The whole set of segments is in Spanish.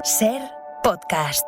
Ser podcast.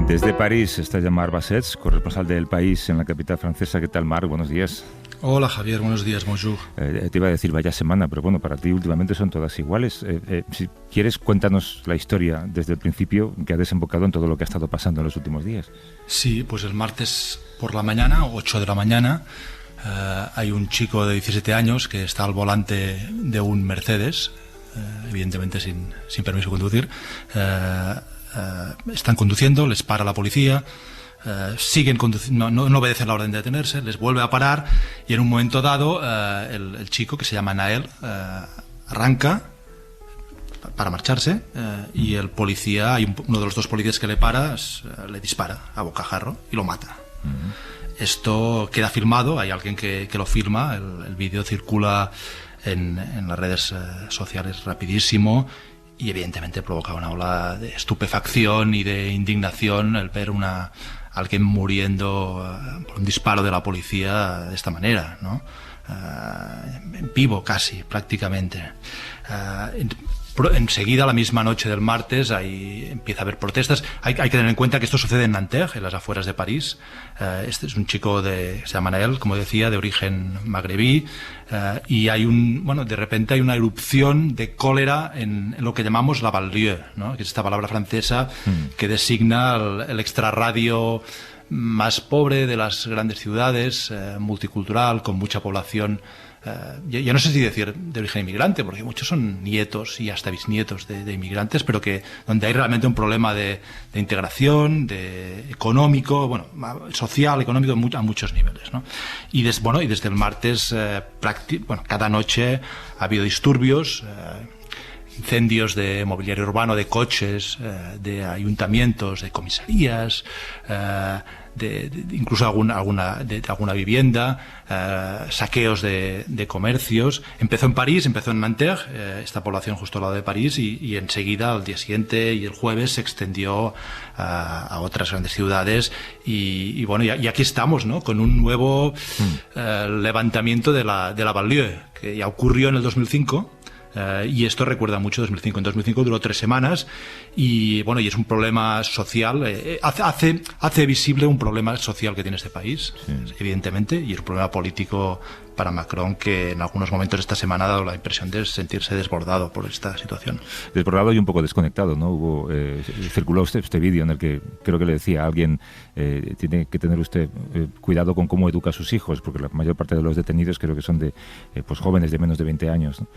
Desde París está Jean-Marc Bassets, corresponsal del País en la capital francesa. ¿Qué tal, Marc? Buenos días. Hola, Javier. Buenos días. Bonjour. Te iba a decir vaya semana, pero bueno, para ti últimamente son todas iguales. Si quieres, cuéntanos la historia desde el principio que ha desembocado en todo lo que ha estado pasando en los últimos días. Sí, pues el martes por la mañana, 8 de la mañana, hay un chico de 17 años que está al volante de un Mercedes, evidentemente sin permiso de conducir. Están conduciendo, les para la policía, siguen conduciendo, no obedecen la orden de detenerse, les vuelve a parar y en un momento dado el chico, que se llama Nael, arranca para marcharse y el policía, uno de los dos policías que le para, le dispara a bocajarro y lo mata. Esto queda filmado, hay alguien que lo filma, el vídeo circula en las redes sociales rapidísimo. Y evidentemente provoca una ola de estupefacción y de indignación el ver alguien muriendo por un disparo de la policía de esta manera, ¿no? En vivo casi, prácticamente. Enseguida, la misma noche del martes, ahí empieza a haber protestas. Hay que tener en cuenta que esto sucede en Nanterre, en las afueras de París. Este es un chico se llama Nael, como decía, de origen magrebí, y de repente hay una erupción de cólera en lo que llamamos la banlieue, ¿no? Que es esta palabra francesa que designa el extrarradio más pobre de las grandes ciudades, multicultural, con mucha población. Yo no sé si decir de origen inmigrante, porque muchos son nietos y hasta bisnietos de inmigrantes, pero donde hay realmente un problema de integración, económico, social, económico, a muchos niveles, ¿no? Y desde el martes, cada noche ha habido disturbios, incendios de mobiliario urbano, de coches, de ayuntamientos, de comisarías, incluso alguna vivienda, saqueos de comercios. Empezó en París, empezó en Nanterre, esta población justo al lado de París, y enseguida, al día siguiente y el jueves, se extendió a otras grandes ciudades. Y aquí estamos, ¿no? Con un nuevo levantamiento de la banlieue, que ya ocurrió en el 2005. Y esto recuerda mucho 2005. En 2005 duró 3 semanas y es un problema social. Hace visible un problema social que tiene este país, sí, evidentemente, y es un problema político para Macron, que en algunos momentos esta semana ha dado la impresión de sentirse desbordado por esta situación. Desbordado y un poco desconectado, ¿no? Circuló este vídeo en el que creo que le decía a alguien, tiene que tener usted cuidado con cómo educa a sus hijos, porque la mayor parte de los detenidos creo que son de jóvenes de menos de 20 años, ¿no?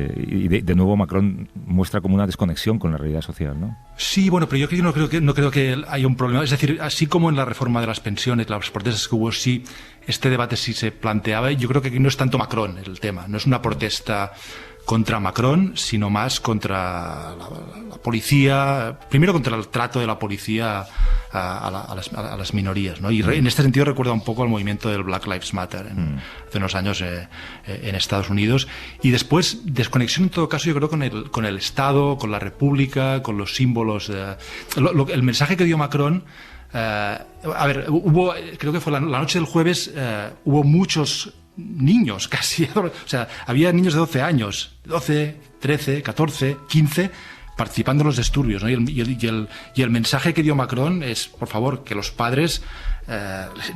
Y de nuevo Macron muestra como una desconexión con la realidad social, ¿no? Sí, pero yo no creo que haya un problema. Es decir, así como en la reforma de las pensiones, las protestas que hubo, sí, este debate sí se planteaba. Yo creo que aquí no es tanto Macron el tema, no es una protesta contra Macron, sino más contra la policía, primero contra el trato de la policía a las minorías, ¿no? Y en este sentido recuerda un poco al movimiento del Black Lives Matter hace unos años en Estados Unidos. Y después, desconexión en todo caso, yo creo, con el Estado, con la República, con los símbolos. El mensaje que dio Macron, creo que fue la noche del jueves, hubo muchos niños, casi, o sea, había niños de 12 años, 12, 13, 14, 15, participando en los disturbios, ¿no? Y el mensaje que dio Macron es, por favor, que los padres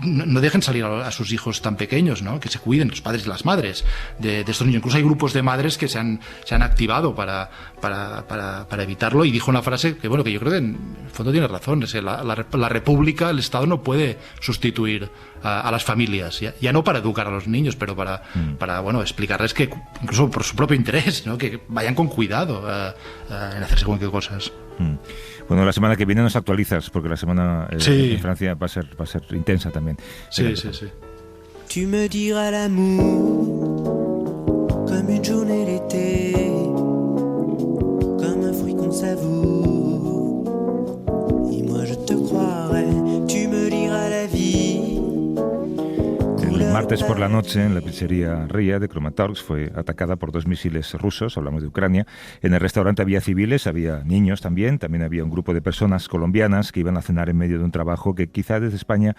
no dejen salir a sus hijos tan pequeños, ¿no? Que se cuiden los padres y las madres de estos niños. Incluso hay grupos de madres que se han activado para evitarlo, y dijo una frase que, bueno, que yo creo que en el fondo tiene razón. Es que la República, el Estado no puede sustituir a las familias, ya no para educar a los niños, pero para bueno, explicarles que incluso por su propio interés, ¿no? Que vayan con cuidado en hacer según qué cosas. Bueno, la semana que viene nos actualizas, porque la semana en Francia va a ser intensa también. Sí. Tu me diras l'amour comme une journée d'été, comme un fruit qu'on savoure, et moi je te croirai. Tu me diras la vie. El martes por la noche, en la pizzería Ria de Kramatorsk, fue atacada por 2 misiles rusos, hablamos de Ucrania. En el restaurante había civiles, había niños también había un grupo de personas colombianas que iban a cenar en medio de un trabajo que quizá desde España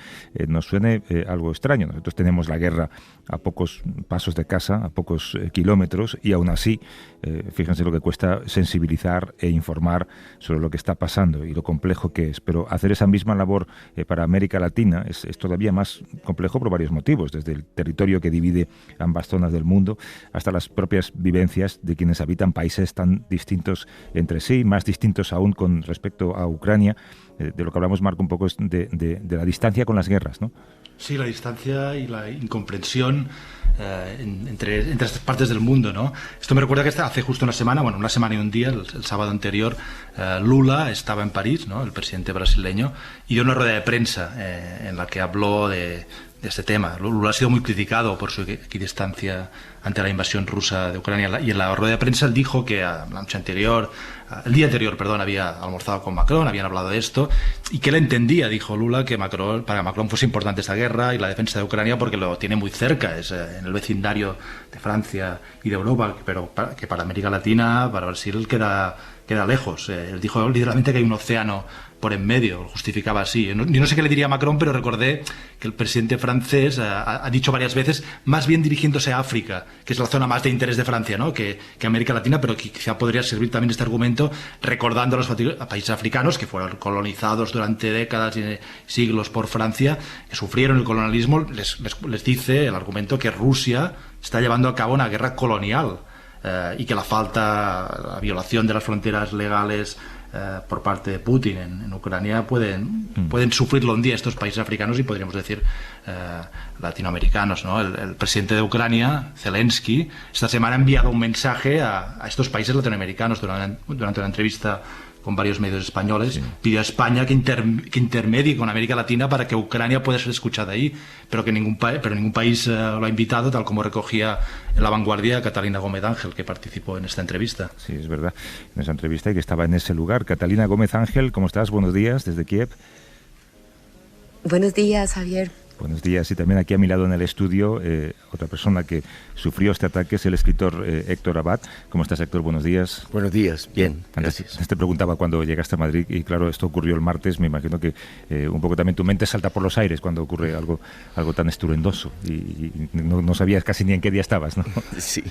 nos suene algo extraño. Nosotros tenemos la guerra a pocos pasos de casa, a pocos kilómetros, y aún así, fíjense lo que cuesta sensibilizar e informar sobre lo que está pasando y lo complejo que es. Pero hacer esa misma labor para América Latina es todavía más complejo por varios motivos, desde el territorio que divide ambas zonas del mundo hasta las propias vivencias de quienes habitan países tan distintos entre sí, más distintos aún con respecto a Ucrania. De lo que hablamos, Marco, un poco es de la distancia con las guerras, ¿no? Sí, la distancia y la incomprensión entre estas partes del mundo, ¿no? Esto me recuerda que hace justo una semana y un día, el sábado anterior, Lula estaba en París, ¿no? El presidente brasileño, y dio una rueda de prensa en la que habló de este tema. Lula ha sido muy criticado por su equidistancia ante la invasión rusa de Ucrania, y en la rueda de prensa él dijo que el día anterior, había almorzado con Macron, habían hablado de esto, y que él entendía, dijo Lula, que para Macron fuese importante esta guerra y la defensa de Ucrania porque lo tiene muy cerca, es en el vecindario de Francia y de Europa, pero que para América Latina, para Brasil, queda lejos. Él dijo literalmente que hay un océano por en medio, lo justificaba así. Yo no sé qué le diría a Macron, pero recordé que el presidente francés ha dicho varias veces, más bien dirigiéndose a África, que es la zona más de interés de Francia, ¿no? que América Latina, pero que quizá podría servir también este argumento recordando a los países africanos que fueron colonizados durante décadas y siglos por Francia, que sufrieron el colonialismo. Les dice el argumento que Rusia está llevando a cabo una guerra colonial, y que la violación de las fronteras legales por parte de Putin en Ucrania pueden sufrirlo un día estos países africanos y podríamos decir latinoamericanos, ¿no? El presidente de Ucrania, Zelensky, esta semana ha enviado un mensaje a estos países latinoamericanos durante una entrevista con varios medios españoles. Sí. Pidió a España que intermedie con América Latina para que Ucrania pueda ser escuchada ahí, pero ningún país lo ha invitado, tal como recogía en La Vanguardia Catalina Gómez Ángel, que participó en esta entrevista. Sí, es verdad, en esa entrevista, y que estaba en ese lugar. Catalina Gómez Ángel, ¿cómo estás? Buenos días, desde Kiev. Buenos días, Javier. Buenos días. Y también aquí a mi lado en el estudio, otra persona que sufrió este ataque es el escritor Héctor Abad. ¿Cómo estás, Héctor? Buenos días. Buenos días, bien, gracias. Antes te preguntaba cuando llegaste a Madrid, y claro, esto ocurrió el martes. Me imagino que un poco también tu mente salta por los aires cuando ocurre algo tan estruendoso, y no sabías casi ni en qué día estabas, ¿no? Sí,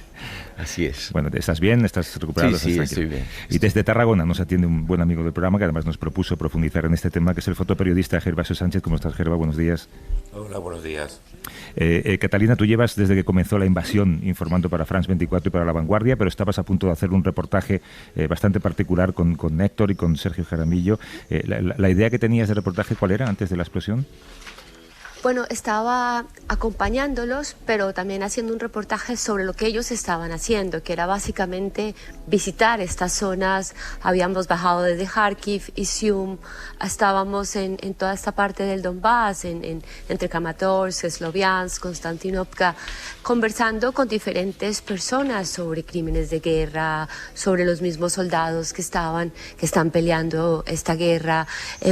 así es. Bueno, ¿estás bien? ¿Estás recuperado? Sí, estoy bien. Y desde Tarragona nos atiende un buen amigo del programa que además nos propuso profundizar en este tema, que es el fotoperiodista Gervasio Sánchez. ¿Cómo estás, Gerva? Buenos días. Hola, buenos días. Catalina, tú llevas desde que comenzó la invasión informando para France 24 y para La Vanguardia, pero estabas a punto de hacer un reportaje bastante particular con Héctor y con Sergio Jaramillo. La idea que tenías de reportaje, ¿cuál era antes de la explosión? Bueno, estaba acompañándolos, pero también haciendo un reportaje sobre lo que ellos estaban haciendo, que era básicamente visitar estas zonas. Habíamos bajado desde Kharkiv, Izium, estábamos en toda esta parte del Donbass, entre Kramatorsk, Sloviansk, Konstantinovka, conversando con diferentes personas sobre crímenes de guerra, sobre los mismos soldados que están peleando esta guerra,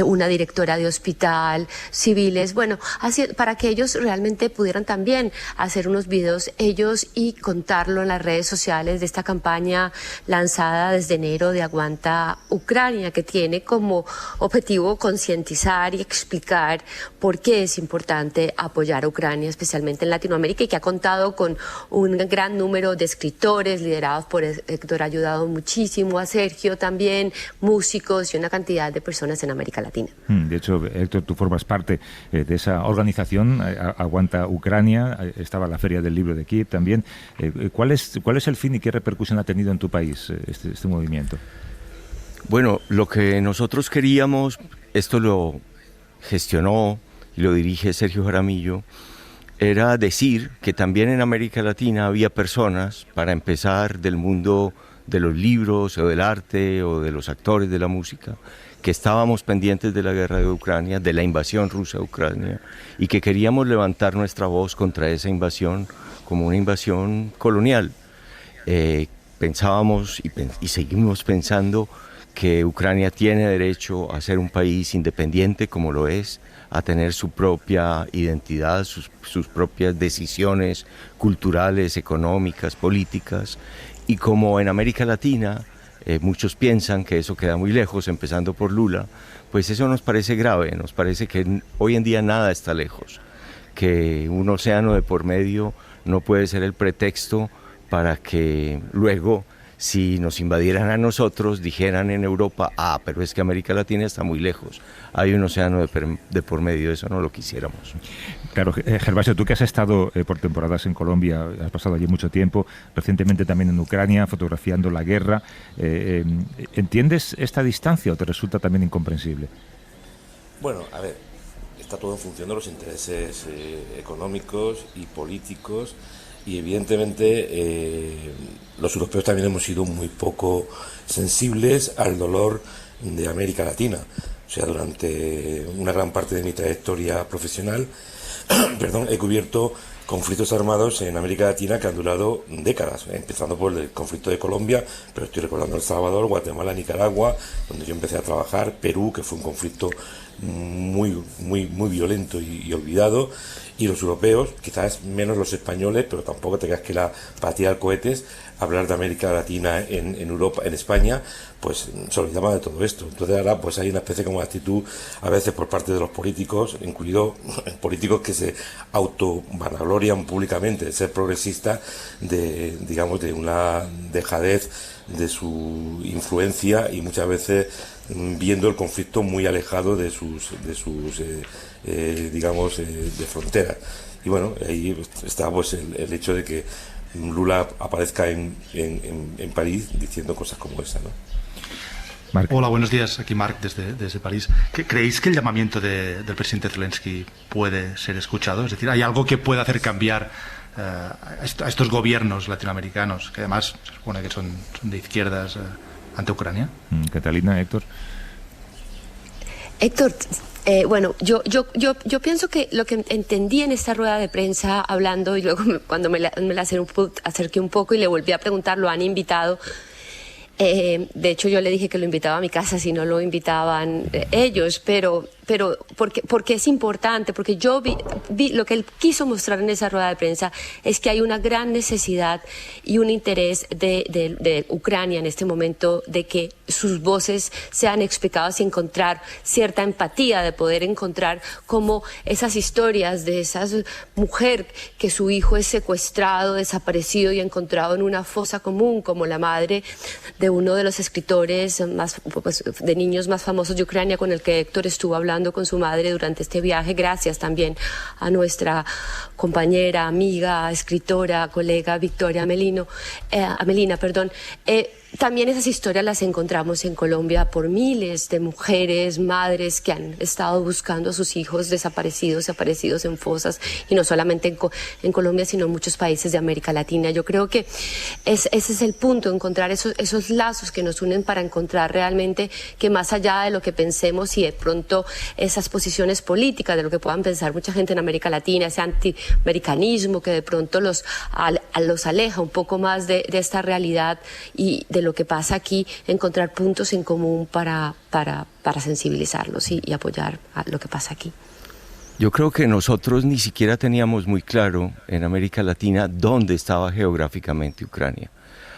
una directora de hospital, civiles, bueno, haciendo para que ellos realmente pudieran también hacer unos videos ellos y contarlo en las redes sociales de esta campaña lanzada desde enero de Aguanta Ucrania, que tiene como objetivo concientizar y explicar por qué es importante apoyar a Ucrania, especialmente en Latinoamérica, y que ha contado con un gran número de escritores liderados por Héctor, ha ayudado muchísimo, a Sergio también, músicos y una cantidad de personas en América Latina. De hecho, Héctor, tú formas parte de esa organización, Aguanta Ucrania, estaba la Feria del Libro de Kiev también. ¿Cuál es el fin y qué repercusión ha tenido en tu país este movimiento? Bueno, lo que nosotros queríamos, esto lo gestionó y lo dirige Sergio Jaramillo, era decir que también en América Latina había personas, para empezar, del mundo de los libros o del arte o de los actores de la música, que estábamos pendientes de la guerra de Ucrania, de la invasión rusa a Ucrania, y que queríamos levantar nuestra voz contra esa invasión como una invasión colonial. Pensábamos y seguimos pensando que Ucrania tiene derecho a ser un país independiente como lo es, a tener su propia identidad, sus propias decisiones culturales, económicas, políticas, y como en América Latina muchos piensan que eso queda muy lejos, empezando por Lula, pues eso nos parece grave, nos parece que hoy en día nada está lejos, que un océano de por medio no puede ser el pretexto para que luego, si nos invadieran a nosotros, dijeran en Europa, pero es que América Latina está muy lejos, hay un océano de por medio, eso no lo quisiéramos. Claro, Gervasio, tú que has estado por temporadas en Colombia, has pasado allí mucho tiempo, recientemente también en Ucrania, fotografiando la guerra, ¿entiendes esta distancia o te resulta también incomprensible? Bueno, a ver, está todo en función de los intereses económicos y políticos, y evidentemente los europeos también hemos sido muy poco sensibles al dolor de América Latina. O sea, durante una gran parte de mi trayectoria profesional, he cubierto conflictos armados en América Latina que han durado décadas, empezando por el conflicto de Colombia, pero estoy recordando El Salvador, Guatemala, Nicaragua, donde yo empecé a trabajar, Perú, que fue un conflicto muy violento y olvidado, y los europeos, quizás menos los españoles, pero tampoco te creas que para tirar cohetes, hablar de América Latina en Europa, en España, pues se olvidaba de todo esto. Entonces ahora pues hay una especie como de actitud a veces por parte de los políticos, incluidos políticos que se auto-vanaglorian públicamente de ser progresistas, de una dejadez de su influencia y muchas veces viendo el conflicto muy alejado de sus de fronteras. Y bueno, ahí está pues el hecho de que Lula aparezca en París diciendo cosas como esa, ¿no? Marc. Hola, buenos días. Aquí Marc desde París. ¿Creéis que el llamamiento del presidente Zelensky puede ser escuchado? Es decir, ¿hay algo que pueda hacer cambiar a estos gobiernos latinoamericanos, que además se supone que son de izquierdas, ante Ucrania? Catalina, Héctor. Héctor, bueno, yo pienso que lo que entendí en esta rueda de prensa hablando, y luego cuando me la acerqué un poco y le volví a preguntar, lo han invitado. De hecho, yo le dije que lo invitaba a mi casa si no lo invitaban ellos, pero porque es importante, porque yo vi lo que él quiso mostrar en esa rueda de prensa es que hay una gran necesidad y un interés de Ucrania en este momento de que sus voces sean explicadas y encontrar cierta empatía, de poder encontrar cómo esas historias de esa mujer que su hijo es secuestrado, desaparecido y encontrado en una fosa común, como la madre de uno de los escritores de niños más famosos de Ucrania, con el que Héctor estuvo hablando con su madre durante este viaje, gracias también a nuestra compañera, amiga, escritora, colega Victoria Melina, también esas historias las encontramos en Colombia por miles de mujeres, madres que han estado buscando a sus hijos desaparecidos en fosas, y no solamente en Colombia, sino en muchos países de América Latina. Yo creo que ese es el punto, encontrar esos lazos que nos unen para encontrar realmente que más allá de lo que pensemos y de pronto esas posiciones políticas, de lo que puedan pensar mucha gente en América Latina, ese antiamericanismo que de pronto los aleja un poco más de esta realidad y de lo que pasa aquí, encontrar puntos en común para sensibilizarlos y apoyar a lo que pasa aquí. Yo creo que nosotros ni siquiera teníamos muy claro en América Latina dónde estaba geográficamente Ucrania.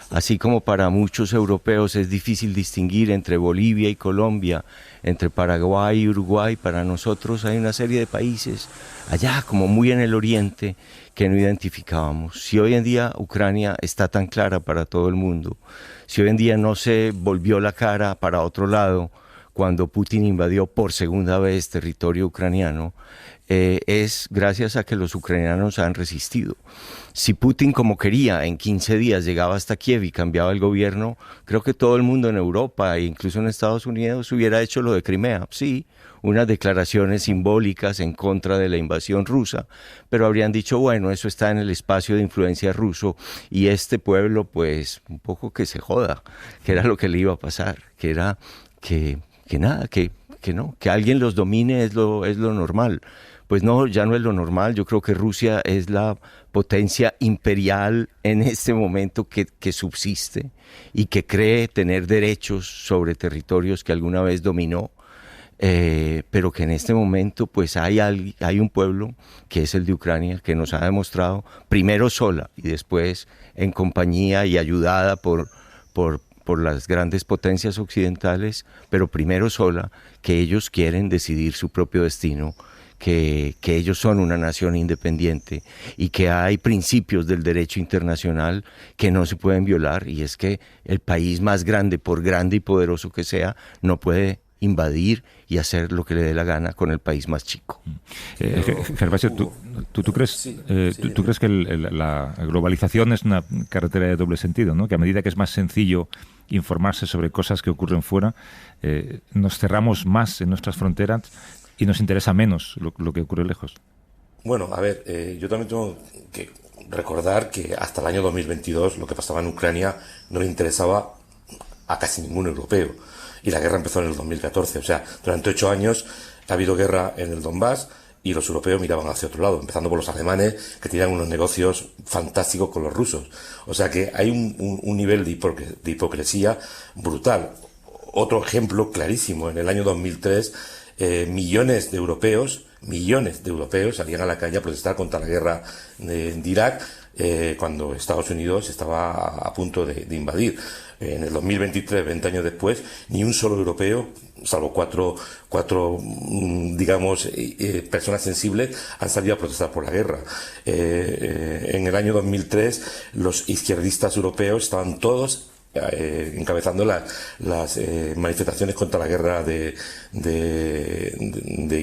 Así como para muchos europeos es difícil distinguir entre Bolivia y Colombia, entre Paraguay y Uruguay, para nosotros hay una serie de países allá como muy en el oriente que no identificábamos. Si hoy en día Ucrania está tan clara para todo el mundo, si hoy en día no se volvió la cara para otro lado cuando Putin invadió por segunda vez territorio ucraniano, es gracias a que los ucranianos han resistido. Si Putin, como quería, en 15 días llegaba hasta Kiev y cambiaba el gobierno, creo que todo el mundo en Europa e incluso en Estados Unidos hubiera hecho lo de Crimea. Sí, unas declaraciones simbólicas en contra de la invasión rusa, pero habrían dicho, bueno, eso está en el espacio de influencia ruso y este pueblo, pues, un poco que se joda, que era lo que le iba a pasar, que era que no, que alguien los domine es lo normal. Pues no, ya no es lo normal. Yo creo que Rusia es la potencia imperial en este momento que subsiste y que cree tener derechos sobre territorios que alguna vez dominó, pero que en este momento pues hay un pueblo que es el de Ucrania que nos ha demostrado, primero sola y después en compañía y ayudada por las grandes potencias occidentales, pero primero sola, que ellos quieren decidir su propio destino, que ellos son una nación independiente y que hay principios del derecho internacional que no se pueden violar, y es que el país más grande, por grande y poderoso que sea, no puede invadir y hacer lo que le dé la gana con el país más chico. Gervasio, ¿tú crees que la globalización es una carretera de doble sentido, ¿no? Que a medida que es más sencillo informarse sobre cosas que ocurren fuera, nos cerramos más en nuestras fronteras y nos interesa menos lo que ocurre lejos? Bueno, a ver, yo también tengo que recordar que hasta el año 2022 lo que pasaba en Ucrania no le interesaba a casi ningún europeo. Y la guerra empezó en el 2014. O sea, durante 8 años ha habido guerra en el Donbass y los europeos miraban hacia otro lado, empezando por los alemanes, que tenían unos negocios fantásticos con los rusos. O sea que hay un nivel de hipocresía brutal. Otro ejemplo clarísimo, en el año 2003, millones de europeos salían a la calle a protestar contra la guerra de Irak, cuando Estados Unidos estaba a punto de invadir. En el 2023, 20 años después, ni un solo europeo, salvo cuatro digamos, personas sensibles, han salido a protestar por la guerra. En el año 2003, los izquierdistas europeos estaban todos encabezando las manifestaciones contra la guerra de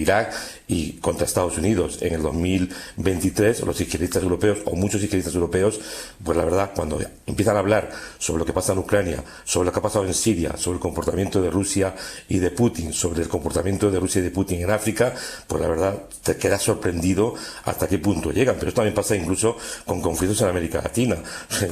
Irak y contra Estados Unidos. En el 2023 los izquierdistas europeos, o muchos izquierdistas europeos, pues la verdad, cuando empiezan a hablar sobre lo que pasa en Ucrania, sobre lo que ha pasado en Siria, sobre el comportamiento de Rusia y de Putin, sobre el comportamiento de Rusia y de Putin en África, pues la verdad te quedas sorprendido hasta qué punto llegan. Pero esto también pasa incluso con conflictos en América Latina.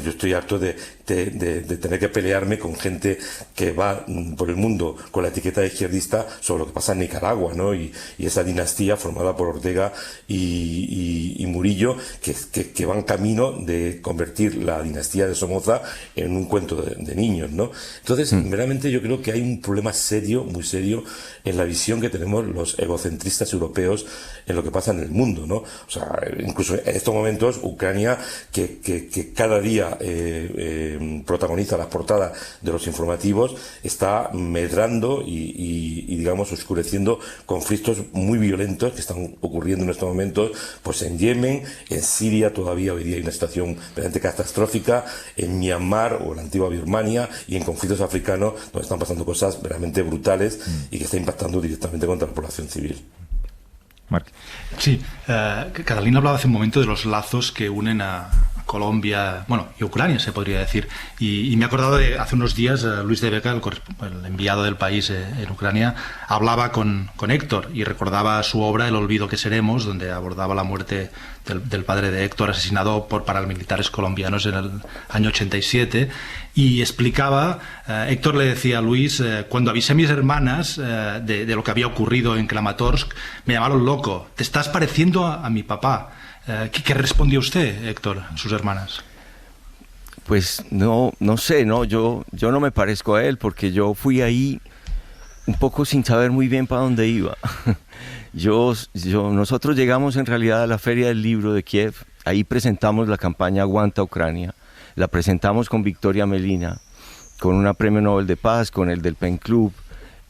Yo estoy harto de tener que pelearme con gente que va por el mundo con la etiqueta de izquierdista sobre lo que pasa en Nicaragua, ¿no? Y esa dinastía formada por Ortega y Murillo, que van camino de convertir la dinastía de Somoza en un cuento de niños, ¿no? Entonces, verdaderamente yo creo que hay un problema serio, muy serio, en la visión que tenemos los egocentristas europeos en lo que pasa en el mundo, ¿no? O sea, incluso en estos momentos Ucrania, que cada día protagoniza las portadas de los informativos, está medrando y digamos oscureciendo conflictos muy violentos que están ocurriendo en estos momentos, pues en Yemen, en Siria todavía hoy día hay una situación realmente catastrófica, en Myanmar o la antigua Birmania, y en conflictos africanos donde están pasando cosas realmente brutales y que está impactando directamente contra la población civil. Marc. Sí, Catalina hablaba hace un momento de los lazos que unen a Colombia, bueno, y Ucrania se podría decir, y me he acordado de hace unos días Luis de Beca, el enviado del país en Ucrania, hablaba con Héctor y recordaba su obra El olvido que seremos, donde abordaba la muerte del padre de Héctor, asesinado por paramilitares colombianos en el año 87, y explicaba, Héctor le decía a Luis, cuando avisé a mis hermanas de lo que había ocurrido en Kramatorsk, me llamaron loco, te estás pareciendo a mi papá. ¿Qué respondió usted, Héctor, a sus hermanas? Pues no sé, no, yo no me parezco a él, porque yo fui ahí un poco sin saber muy bien para dónde iba. Nosotros llegamos en realidad a la Feria del Libro de Kiev, ahí presentamos la campaña Aguanta Ucrania, la presentamos con Victoria Amelina, con una premio Nobel de Paz, con el del Pen Club,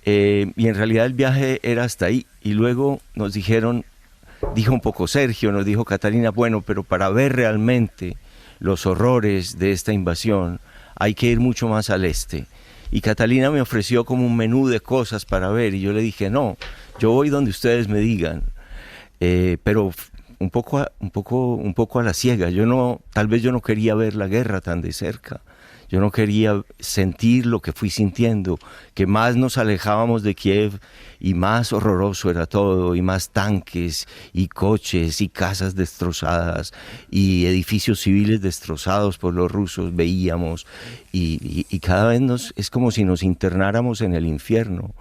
y en realidad el viaje era hasta ahí, y luego nos dijo un poco Sergio, nos dijo Catalina, bueno, pero para ver realmente los horrores de esta invasión hay que ir mucho más al este. Y Catalina me ofreció como un menú de cosas para ver, y yo le dije, no, yo voy donde ustedes me digan, pero un poco a la ciega. Tal vez yo no quería ver la guerra tan de cerca. Yo no quería sentir lo que fui sintiendo, que más nos alejábamos de Kiev y más horroroso era todo, y más tanques y coches y casas destrozadas y edificios civiles destrozados por los rusos veíamos, y cada vez es como si nos internáramos en el infierno.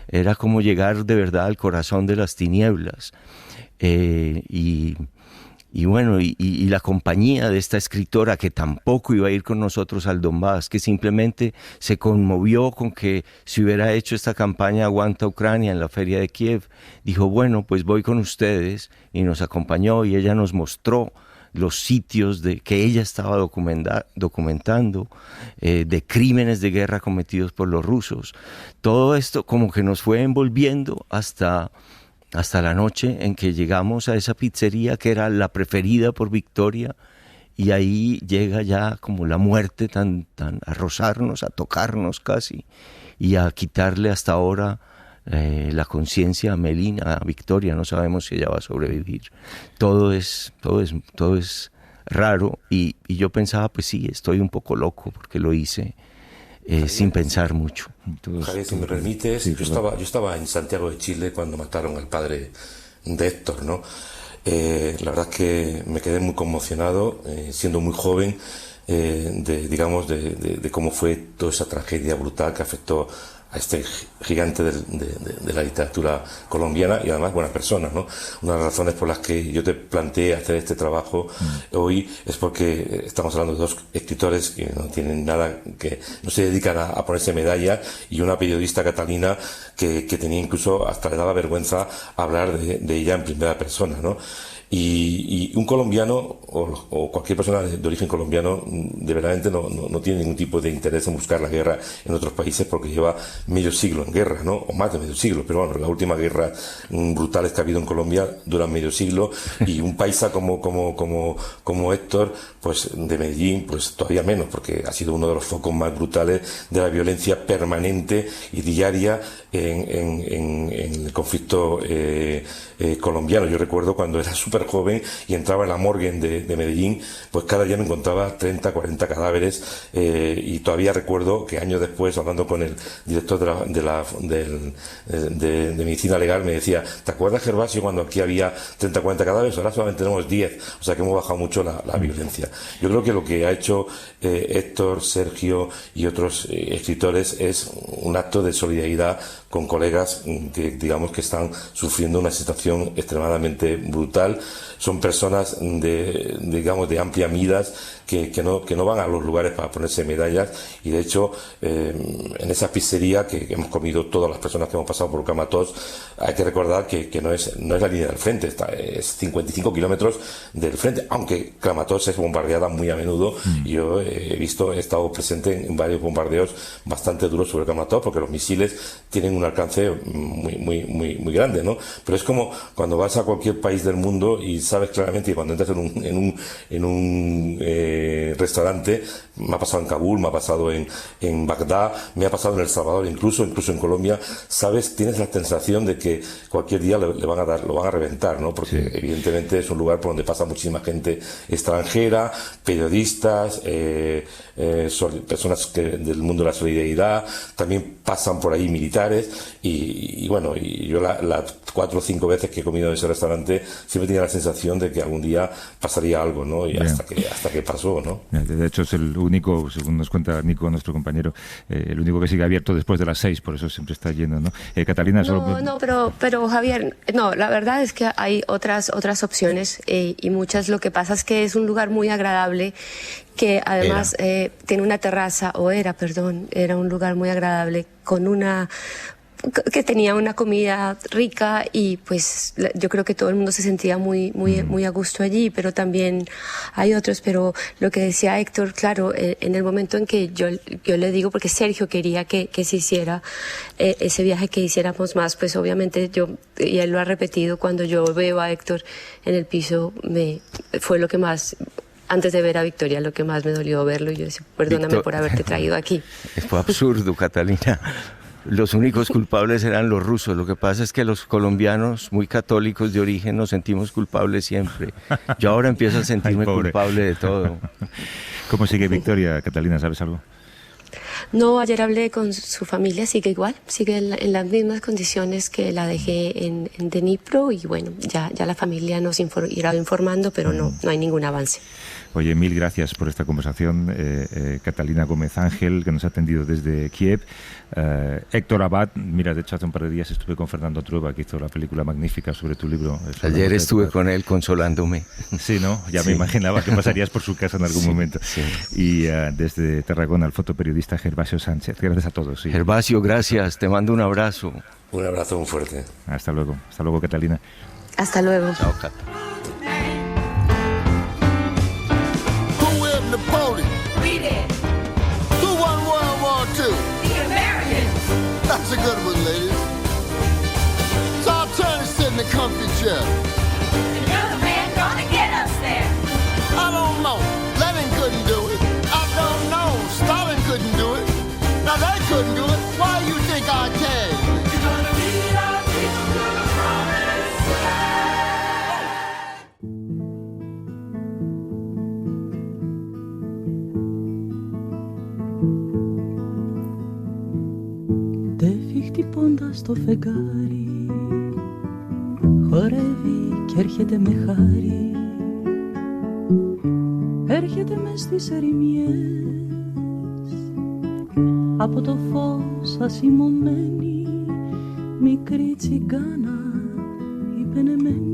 Era como llegar de verdad al corazón de las tinieblas. Y bueno, y la compañía de esta escritora, que tampoco iba a ir con nosotros al Donbass, que simplemente se conmovió con que se hubiera hecho esta campaña Aguanta Ucrania en la Feria de Kiev, dijo, bueno, pues voy con ustedes, y nos acompañó, y ella nos mostró los sitios que ella estaba documentando, de crímenes de guerra cometidos por los rusos. Todo esto como que nos fue envolviendo hasta la noche en que llegamos a esa pizzería que era la preferida por Victoria, y ahí llega ya como la muerte a rozarnos, a tocarnos casi, y a quitarle hasta ahora la conciencia a Melina, a Victoria. No sabemos si ella va a sobrevivir. Todo es raro, y yo pensaba, pues sí, estoy un poco loco porque lo hice sin pensar mucho. Javier, si me permites, sí, yo estaba en Santiago de Chile cuando mataron al padre de Héctor, ¿no? La verdad es que me quedé muy conmocionado, siendo muy joven, de cómo fue toda esa tragedia brutal que afectó a este gigante de la literatura colombiana, y además buena persona, ¿no? Una de las razones por las que yo te planteé hacer este trabajo hoy es porque estamos hablando de dos escritores que no tienen nada, que no se dedican a ponerse medallas, y una periodista, Catalina, que tenía incluso, hasta le daba vergüenza hablar de ella en primera persona, ¿no? Y un colombiano o cualquier persona de origen colombiano de verdaderamente no tiene ningún tipo de interés en buscar la guerra en otros países, porque lleva medio siglo en guerra, ¿no? O más de medio siglo, pero bueno, las últimas guerras brutales que ha habido en Colombia duran medio siglo, y un paisa como Héctor, pues de Medellín, pues todavía menos, porque ha sido uno de los focos más brutales de la violencia permanente y diaria en el conflicto colombiano. Yo recuerdo cuando era súper joven y entraba en la morgue de Medellín, pues cada día me encontraba 30, 40 cadáveres, y todavía recuerdo que años después, hablando con el director de medicina legal, me decía, ¿te acuerdas, Gervasio, cuando aquí había 30, 40 cadáveres? Ahora solamente tenemos 10, o sea que hemos bajado mucho la violencia. Yo creo que lo que ha hecho Héctor, Sergio y otros escritores es un acto de solidaridad con colegas que, digamos, que están sufriendo una situación extremadamente brutal. Son personas de amplia miras que no van a los lugares para ponerse medallas, y de hecho en esa pizzería que hemos comido todas las personas que hemos pasado por Kramatorsk, hay que recordar que no es la línea del frente, es 55 kilómetros del frente, aunque Kramatorsk es bombardeada muy a menudo, y yo he estado presente en varios bombardeos bastante duros sobre Kramatorsk, porque los misiles tienen un alcance muy grande, ¿no? Pero es como cuando vas a cualquier país del mundo y sabes claramente que cuando entras en un restaurante, me ha pasado en Kabul, me ha pasado en Bagdad, me ha pasado en El Salvador, incluso en Colombia, tienes la sensación de que cualquier día lo van a reventar, ¿no? Porque evidentemente es un lugar por donde pasa muchísima gente extranjera, periodistas, personas del mundo de la solidaridad, también pasan por ahí militares, y bueno, y yo las 4 o 5 veces que he comido en ese restaurante siempre tenía la sensación de que algún día pasaría algo, ¿no? Y hasta que pasó, ¿no? De hecho es el único, según nos cuenta Nico, nuestro compañero, el único que sigue abierto después de las 6, por eso siempre está lleno, ¿no? Catalina, pero Javier, no, la verdad es que hay otras opciones, y muchas. Lo que pasa es que es un lugar muy agradable, que además tiene una terraza, era un lugar muy agradable, con una que tenía una comida rica y pues yo creo que todo el mundo se sentía muy a gusto allí, pero también hay otros. Pero lo que decía Héctor, claro, en el momento en que yo le digo, porque Sergio quería que se hiciera ese viaje, que hiciéramos más, pues obviamente y él lo ha repetido, cuando yo veo a Héctor en el piso, fue lo que más... Antes de ver a Victoria, lo que más me dolió verlo, y yo decía, perdóname por haberte traído aquí. Fue absurdo, Catalina. Los únicos culpables eran los rusos. Lo que pasa es que los colombianos, muy católicos de origen, nos sentimos culpables siempre. Yo ahora empiezo a sentirme culpable de todo. ¿Cómo sigue Victoria, Catalina? ¿Sabes algo? No, ayer hablé con su familia, sigue igual, sigue en las mismas condiciones que la dejé en Dnipro, y bueno, ya la familia nos irá informando, pero no hay ningún avance. Oye, mil gracias por esta conversación, Catalina Gómez Ángel, que nos ha atendido desde Kiev. Héctor Abad, mira, de hecho hace un par de días estuve con Fernando Trueba, que hizo la película magnífica sobre tu libro. Ayer estuve con él consolándome. Sí, ¿no? Ya me imaginaba que pasarías por su casa en algún momento. Sí. Y desde Tarragona, el fotoperiodista Gervasio Sánchez. Gracias a todos. Sí. Gervasio, gracias. Te mando un abrazo. Un abrazo muy fuerte. Hasta luego. Hasta luego, Catalina. Hasta luego. Chao, Cata. Napoleon. We did. Who won World War II? The Americans. That's a good one, ladies. So I'll turn and sit in the comfy chair. And you're the man gonna get us there. I don't know. Lenin couldn't do it. I don't know. Stalin couldn't do it. Now they couldn't do it. Why do you think I can? You're gonna lead our people to the promised land. Χτυπώντας το φεγγάρι, χορεύει κι έρχεται με χάρη, έρχεται μες στις ερημιές, από το φως ασημωμένη, μικρή τσιγκάνα η πενεμένη.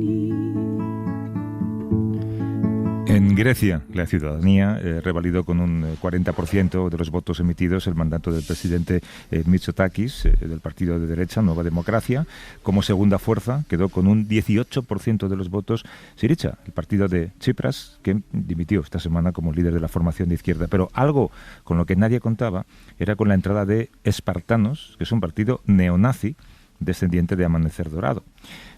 En Grecia, la ciudadanía revalidó con un 40% de los votos emitidos el mandato del presidente Mitsotakis, del partido de derecha Nueva Democracia. Como segunda fuerza quedó con un 18% de los votos Syriza, el partido de Tsipras, que dimitió esta semana como líder de la formación de izquierda. Pero algo con lo que nadie contaba era con la entrada de Espartanos, que es un partido neonazi descendiente de Amanecer Dorado.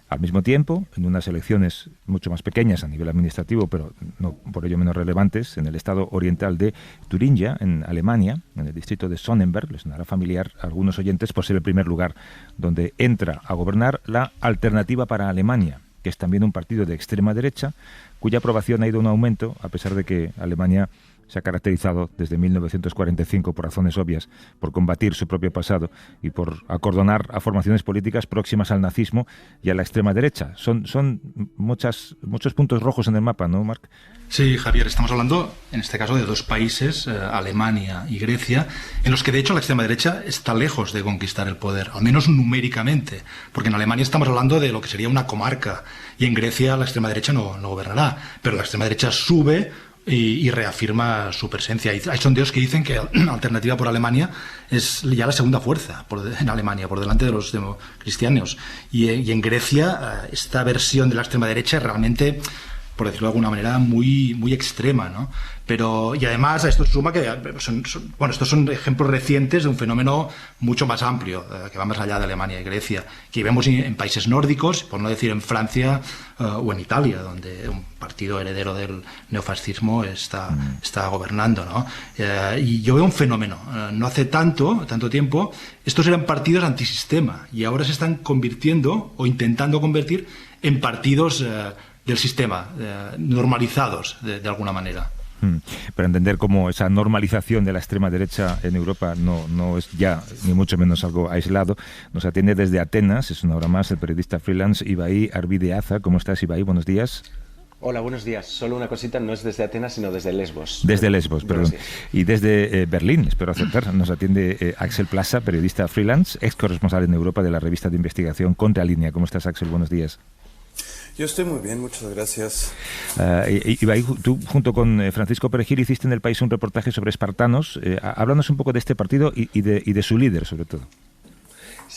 Al mismo tiempo, en unas elecciones mucho más pequeñas a nivel administrativo, pero no por ello menos relevantes, en el estado oriental de Turingia, en Alemania, en el distrito de Sonnenberg, les sonará familiar a algunos oyentes por ser el primer lugar donde entra a gobernar la Alternativa para Alemania, que es también un partido de extrema derecha, cuya aprobación ha ido en aumento, a pesar de que Alemania se ha caracterizado desde 1945, por razones obvias, por combatir su propio pasado y por acordonar a formaciones políticas próximas al nazismo y a la extrema derecha. Son muchos puntos rojos en el mapa, ¿no, Marc? Sí, Javier, estamos hablando, en este caso, de dos países, Alemania y Grecia, en los que, de hecho, la extrema derecha está lejos de conquistar el poder, al menos numéricamente, porque en Alemania estamos hablando de lo que sería una comarca, y en Grecia la extrema derecha no gobernará, pero la extrema derecha sube y reafirma su presencia. Hay sondeos que dicen que Alternativa por Alemania es ya la segunda fuerza en Alemania, por delante de los cristianos. Y en Grecia esta versión de la extrema derecha es realmente, por decirlo de alguna manera, muy extrema, ¿no? Y además a esto se suma que estos son ejemplos recientes de un fenómeno mucho más amplio, que va más allá de Alemania y Grecia, que vemos en países nórdicos, por no decir en Francia o en Italia, donde un partido heredero del neofascismo está gobernando, ¿no? Y yo veo un fenómeno. No hace tanto tiempo, estos eran partidos antisistema y ahora se están convirtiendo o intentando convertir en partidos del sistema, normalizados de alguna manera. Para entender cómo esa normalización de la extrema derecha en Europa no es ya ni mucho menos algo aislado, nos atiende desde Atenas, es una hora más, el periodista freelance Ibai Arbideaza. ¿Cómo estás, Ibai? Buenos días. Hola, buenos días. Solo una cosita, no es desde Atenas, sino desde Lesbos. Desde Lesbos, perdón. Y desde Berlín, espero aceptar, nos atiende Axel Plaza, periodista freelance, ex corresponsal en Europa de la revista de investigación Contralínea. ¿Cómo estás, Axel? Buenos días. Yo estoy muy bien, muchas gracias. Ibai, tú junto con Francisco Perejil hiciste en El País un reportaje sobre Espartanos. Háblanos un poco de este partido y de su líder, sobre todo.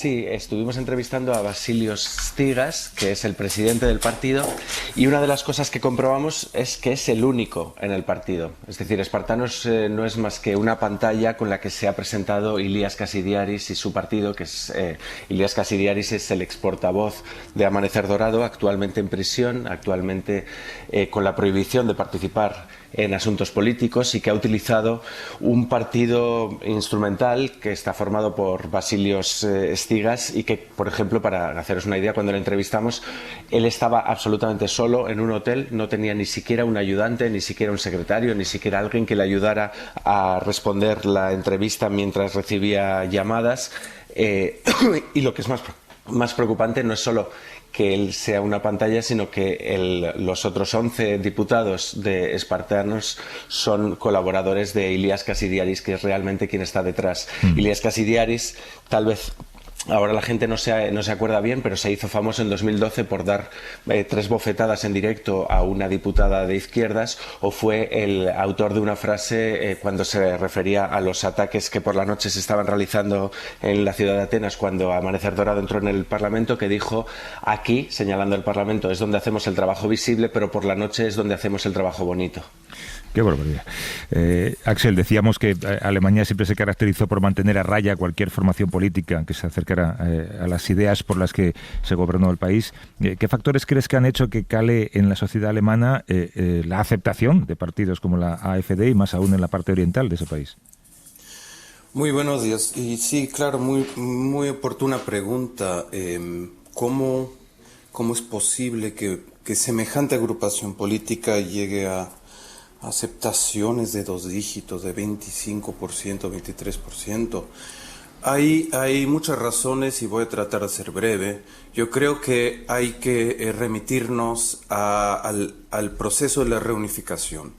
Sí, estuvimos entrevistando a Vasilios Stigas, que es el presidente del partido, y una de las cosas que comprobamos es que es el único en el partido. Es decir, Espartanos no es más que una pantalla con la que se ha presentado Ilias Kasidiaris y su partido, que es Ilias Kasidiaris es el ex portavoz de Amanecer Dorado, actualmente en prisión, actualmente con la prohibición de participar en asuntos políticos, y que ha utilizado un partido instrumental que está formado por Vasilios Stigas y que, por ejemplo, para haceros una idea, cuando le entrevistamos, él estaba absolutamente solo en un hotel, no tenía ni siquiera un ayudante, ni siquiera un secretario, ni siquiera alguien que le ayudara a responder la entrevista mientras recibía llamadas. Y lo que es más preocupante no es solo que él sea una pantalla, sino que los otros 11 diputados de Espartanos son colaboradores de Ilias Kasidiaris, que es realmente quien está detrás. Ilias Kasidiaris, tal vez ahora la gente no se acuerda bien, pero se hizo famoso en 2012 por dar 3 bofetadas en directo a una diputada de izquierdas, o fue el autor de una frase cuando se refería a los ataques que por la noche se estaban realizando en la ciudad de Atenas cuando Amanecer Dorado entró en el Parlamento, que dijo: aquí, señalando el Parlamento, es donde hacemos el trabajo visible, pero por la noche es donde hacemos el trabajo bonito. Qué barbaridad. Axel, decíamos que Alemania siempre se caracterizó por mantener a raya cualquier formación política que se acercara a las ideas por las que se gobernó el país. ¿Qué factores crees que han hecho que cale en la sociedad alemana la aceptación de partidos como la AfD y más aún en la parte oriental de ese país? Muy buenos días. Y sí, claro, muy oportuna pregunta. ¿Cómo es posible que semejante agrupación política llegue a aceptaciones de 2 dígitos, de 25%, 23%. Hay muchas razones y voy a tratar de ser breve. Yo creo que hay que remitirnos al proceso de la reunificación,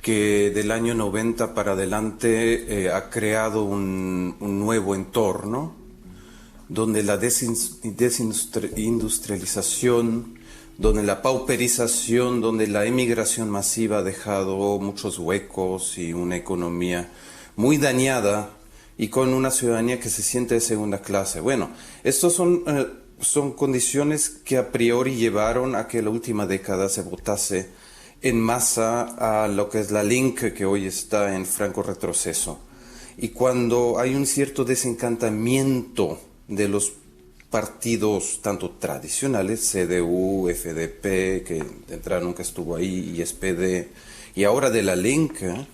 que del año 90 para adelante ha creado un nuevo entorno donde la desindustrialización, donde la pauperización, donde la emigración masiva ha dejado muchos huecos y una economía muy dañada y con una ciudadanía que se siente de segunda clase. Bueno, estos son condiciones que a priori llevaron a que en la última década se votase en masa a lo que es la LINK, que hoy está en franco retroceso. Y cuando hay un cierto desencantamiento de los partidos tanto tradicionales, CDU, FDP, que de entrada nunca estuvo ahí, y SPD, y ahora de la Linke,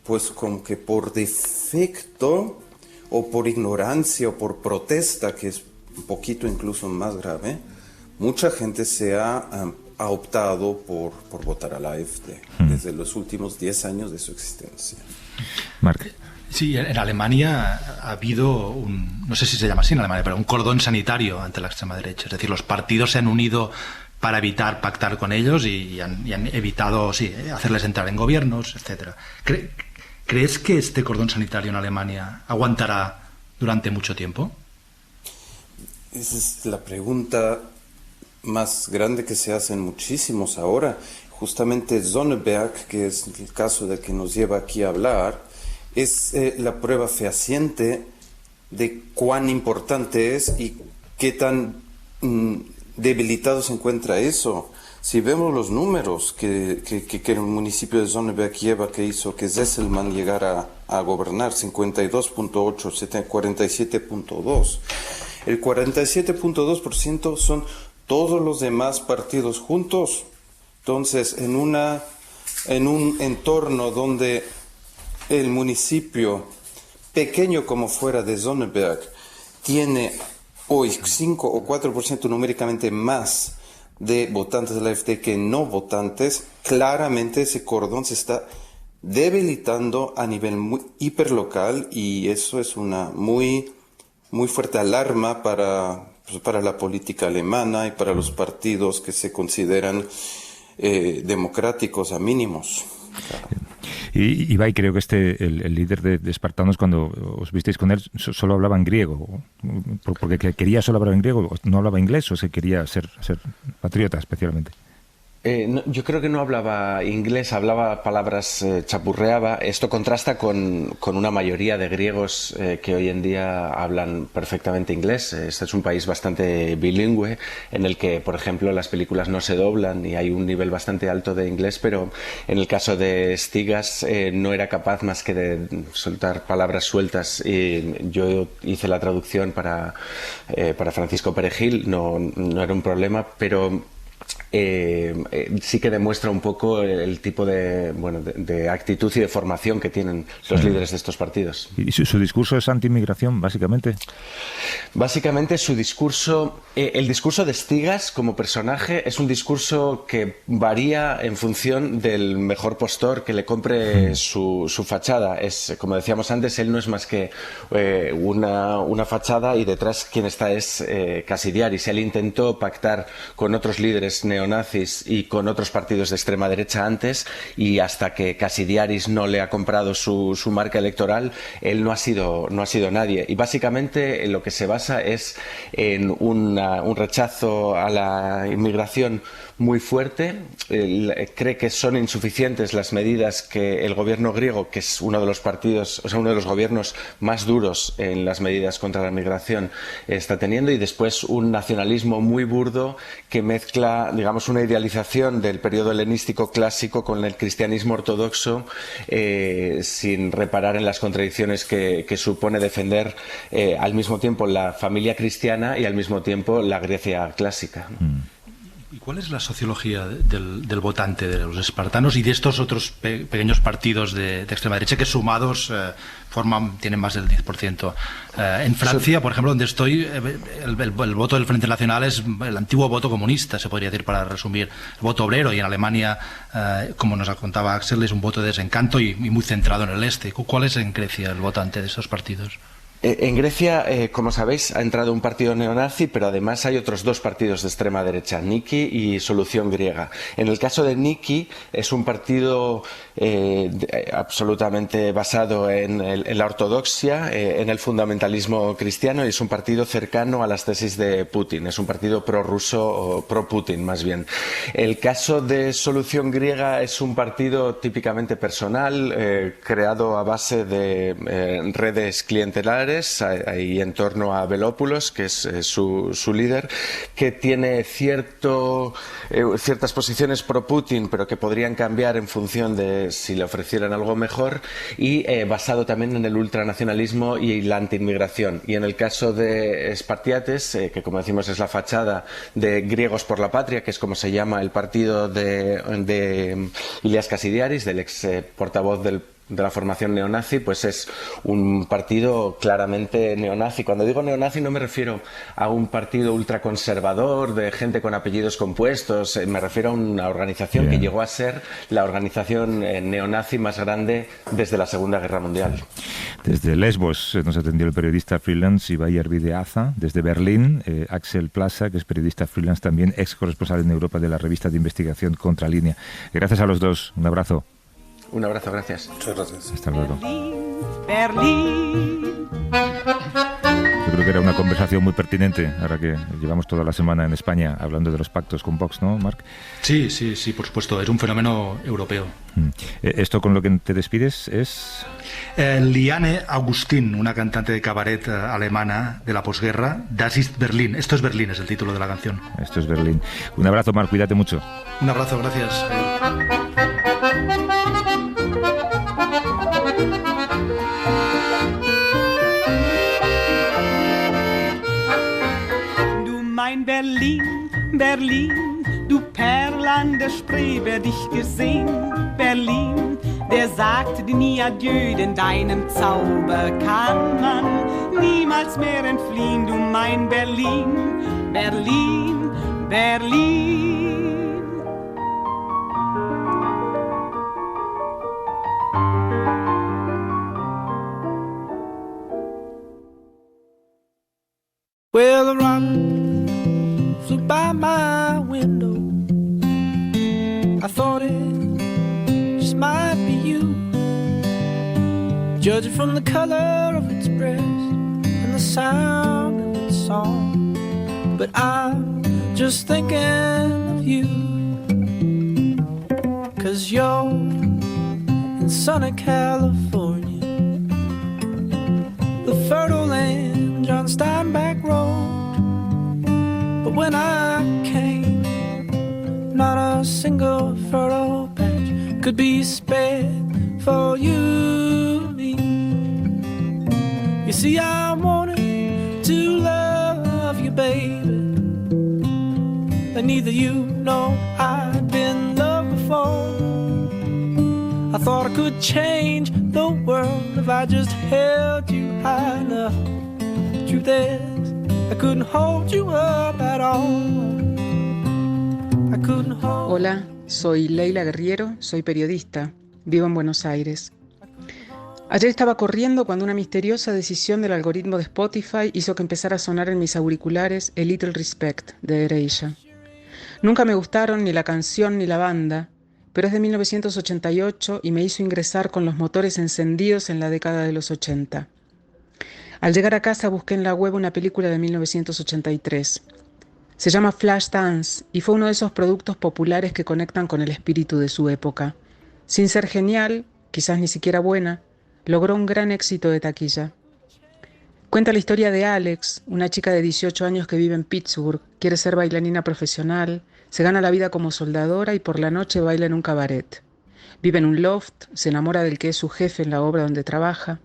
pues como que por defecto, o por ignorancia, o por protesta, que es un poquito incluso más grave, mucha gente se ha optado por votar a la AfD desde los últimos 10 años de su existencia. Marc. Sí, en Alemania ha habido no sé si se llama así en Alemania, pero un cordón sanitario ante la extrema derecha. Es decir, los partidos se han unido para evitar pactar con ellos y han evitado, sí, hacerles entrar en gobiernos, etcétera. ¿Crees que este cordón sanitario en Alemania aguantará durante mucho tiempo? Esa es la pregunta más grande que se hacen muchísimos ahora. Justamente Sonneberg, que es el caso del que nos lleva aquí a hablar, es la prueba fehaciente de cuán importante es y qué tan debilitado se encuentra eso. Si vemos los números que el municipio de Sonneberg lleva, que hizo que Sesselmann llegara a gobernar, 52.8, 47.2. El 47.2% son todos los demás partidos juntos. Entonces, en un entorno donde el municipio, pequeño como fuera de Sonneberg, tiene hoy 5 o 4% numéricamente más de votantes de la AfD que no votantes, claramente ese cordón se está debilitando a nivel hiperlocal, y eso es una muy, muy fuerte alarma para la política alemana y para los partidos que se consideran democráticos a mínimos. Claro. Y Ibai, creo que el líder de Espartanos, cuando os visteis con él, solo hablaba en griego, porque quería solo hablar en griego, no hablaba inglés, o se quería ser patriota especialmente. Yo creo que no hablaba inglés, hablaba palabras, chapurreaba. Esto contrasta con una mayoría de griegos que hoy en día hablan perfectamente inglés. Este es un país bastante bilingüe en el que, por ejemplo, las películas no se doblan y hay un nivel bastante alto de inglés, pero en el caso de Stigas no era capaz más que de soltar palabras sueltas. Y yo hice la traducción para Francisco Perejil, no era un problema, pero sí que demuestra un poco el tipo de actitud y de formación que tienen los líderes de estos partidos. ¿Y su discurso es anti-inmigración, básicamente? Básicamente su discurso, el discurso de Stigas como personaje es un discurso que varía en función del mejor postor que le compre su fachada. Es, como decíamos antes, él no es más que una fachada y detrás quien está es Kasidiaris. Él intentó pactar con otros líderes neonazis y con otros partidos de extrema derecha antes, y hasta que Kasidiaris no le ha comprado su marca electoral, él no ha sido nadie. Y básicamente en lo que se basa es en un rechazo a la inmigración muy fuerte. Cree que son insuficientes las medidas que el gobierno griego, que es uno de los gobiernos más duros en las medidas contra la migración, está teniendo, y después un nacionalismo muy burdo que mezcla, digamos, una idealización del periodo helenístico clásico con el cristianismo ortodoxo, sin reparar en las contradicciones que supone defender al mismo tiempo la familia cristiana y al mismo tiempo la Grecia clásica. ¿Y cuál es la sociología del votante de los espartanos y de estos otros pequeños partidos de extrema derecha que sumados tienen más del 10%? En Francia, por ejemplo, donde estoy, el voto del Frente Nacional es el antiguo voto comunista, se podría decir, para resumir, el voto obrero, y en Alemania, como nos contaba Axel, es un voto de desencanto y muy centrado en el este. ¿Cuál es en Grecia el votante de estos partidos? En Grecia, como sabéis, ha entrado un partido neonazi, pero además hay otros dos partidos de extrema derecha, Niki y Solución Griega. En el caso de Niki, es un partido absolutamente basado en la ortodoxia, en el fundamentalismo cristiano, y es un partido cercano a las tesis de Putin. Es un partido prorruso o pro-Putin, más bien. El caso de Solución Griega es un partido típicamente personal, creado a base de redes clientelares, ahí en torno a Velópulos, que es su líder, que tiene ciertas posiciones pro-Putin, pero que podrían cambiar en función de si le ofrecieran algo mejor, y basado también en el ultranacionalismo y la antiinmigración. Y en el caso de Espartiates, que como decimos es la fachada de Griegos por la Patria, que es como se llama el partido de Ilias Kasidiaris, del ex portavoz de la formación neonazi, pues es un partido claramente neonazi. Cuando digo neonazi no me refiero a un partido ultraconservador de gente con apellidos compuestos, me refiero a una organización que llegó a ser la organización neonazi más grande desde la Segunda Guerra Mundial. Desde Lesbos nos atendió el periodista freelance Ibai Arbideaza. Desde Berlín, Axel Plaza, que es periodista freelance también, ex corresponsal en Europa de la revista de investigación Contralínea. Gracias a los dos. Un abrazo. Un abrazo, gracias. Muchas gracias. Hasta luego. Berlín. Yo creo que era una conversación muy pertinente, ahora que llevamos toda la semana en España hablando de los pactos con Vox, ¿no, Marc? Sí, por supuesto, es un fenómeno europeo. ¿Esto con lo que te despides es...? Liane Augustin, una cantante de cabaret alemana de la posguerra. Das ist Berlin. Esto es Berlín, es el título de la canción. Esto es Berlín. Un abrazo, Marc, cuídate mucho. Un abrazo, gracias. Mein Berlin, Berlin, du Perlan der Spree, wer dich gesehen, Berlin, der sagt dir nie adieu, denn deinem Zauber kann man niemals mehr entfliehen, du mein Berlin, Berlin, Berlin. Well, the robin flew by my window. I thought it just might be you, judging from the color of its breast and the sound of its song. But I'm just thinking of you. was young in sunny California, the fertile land, John Steinbeck Road. But when I came, not a single fertile patch could be spared for you and me. You see, I wanted to love you, baby, but neither you nor I'd been loved before. I thought I could change the world if I just held you high enough. The truth is, I couldn't hold you up at all. I couldn't hold. Hola, soy Leila Guerriero, soy periodista, vivo en Buenos Aires. Ayer estaba corriendo cuando una misteriosa decisión del algoritmo de Spotify hizo que empezara a sonar en mis auriculares A Little Respect de Erasure. Nunca me gustaron ni la canción ni la banda, pero es de 1988 y me hizo ingresar con los motores encendidos en la década de los 80. Al llegar a casa busqué en la web una película de 1983. Se llama Flashdance y fue uno de esos productos populares que conectan con el espíritu de su época. Sin ser genial, quizás ni siquiera buena, logró un gran éxito de taquilla. Cuenta la historia de Alex, una chica de 18 años que vive en Pittsburgh, quiere ser bailarina profesional, se gana la vida como soldadora y por la noche baila en un cabaret. Vive en un loft, se enamora del que es su jefe en la obra donde trabaja,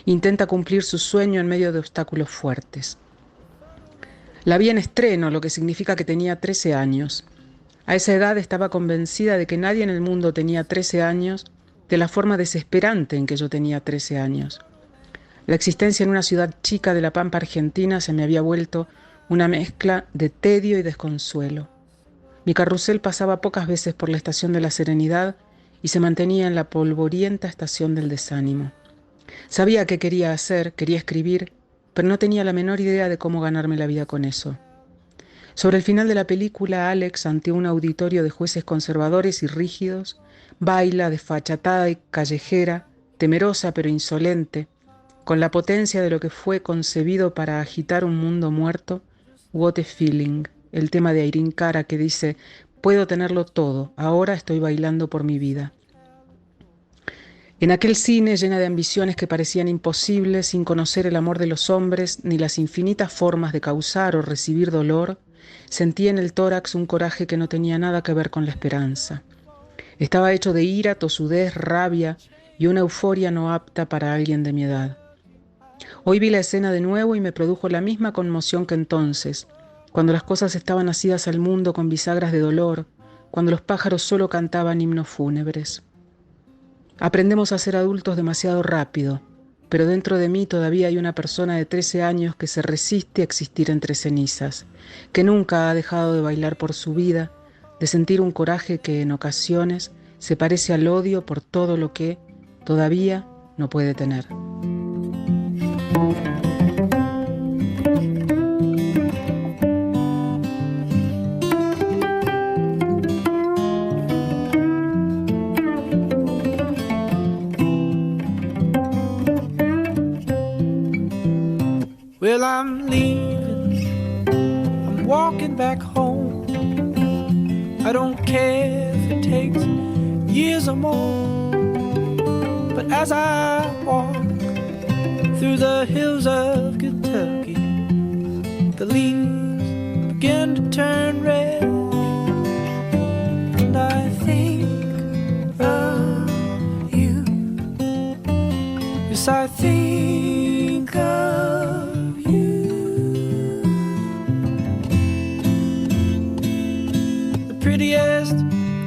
intenta cumplir su sueño en medio de obstáculos fuertes. La vi en estreno, lo que significa que tenía 13 años. A esa edad estaba convencida de que nadie en el mundo tenía 13 años de la forma desesperante en que yo tenía 13 años. La existencia en una ciudad chica de la Pampa Argentina se me había vuelto una mezcla de tedio y desconsuelo. Mi carrusel pasaba pocas veces por la estación de la Serenidad y se mantenía en la polvorienta estación del desánimo. Sabía qué quería hacer, quería escribir, pero no tenía la menor idea de cómo ganarme la vida con eso. Sobre el final de la película, Alex, ante un auditorio de jueces conservadores y rígidos, baila desfachatada y callejera, temerosa pero insolente, con la potencia de lo que fue concebido para agitar un mundo muerto, What a Feeling, el tema de Irene Cara que dice, puedo tenerlo todo, ahora estoy bailando por mi vida. En aquel cine llena de ambiciones que parecían imposibles, sin conocer el amor de los hombres ni las infinitas formas de causar o recibir dolor, sentí en el tórax un coraje que no tenía nada que ver con la esperanza. Estaba hecho de ira, tosudez, rabia y una euforia no apta para alguien de mi edad. Hoy vi la escena de nuevo y me produjo la misma conmoción que entonces, cuando las cosas estaban nacidas al mundo con bisagras de dolor, cuando los pájaros solo cantaban himnos fúnebres. Aprendemos a ser adultos demasiado rápido, pero dentro de mí todavía hay una persona de 13 años que se resiste a existir entre cenizas, que nunca ha dejado de bailar por su vida, de sentir un coraje que en ocasiones se parece al odio por todo lo que todavía no puede tener. Well, I'm leaving, I'm walking back home. I don't care if it takes years or more. But as I walk through the hills of Kentucky, the leaves begin to turn red, and I think of you. Yes, I think of you. The prettiest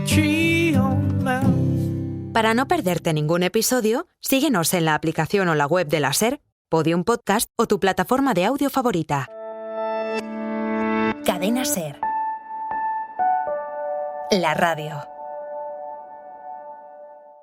tree on the mountain. Para no perderte ningún episodio, síguenos en la aplicación o la web de la SER, Podium Podcast o tu plataforma de audio favorita. Cadena SER. La radio.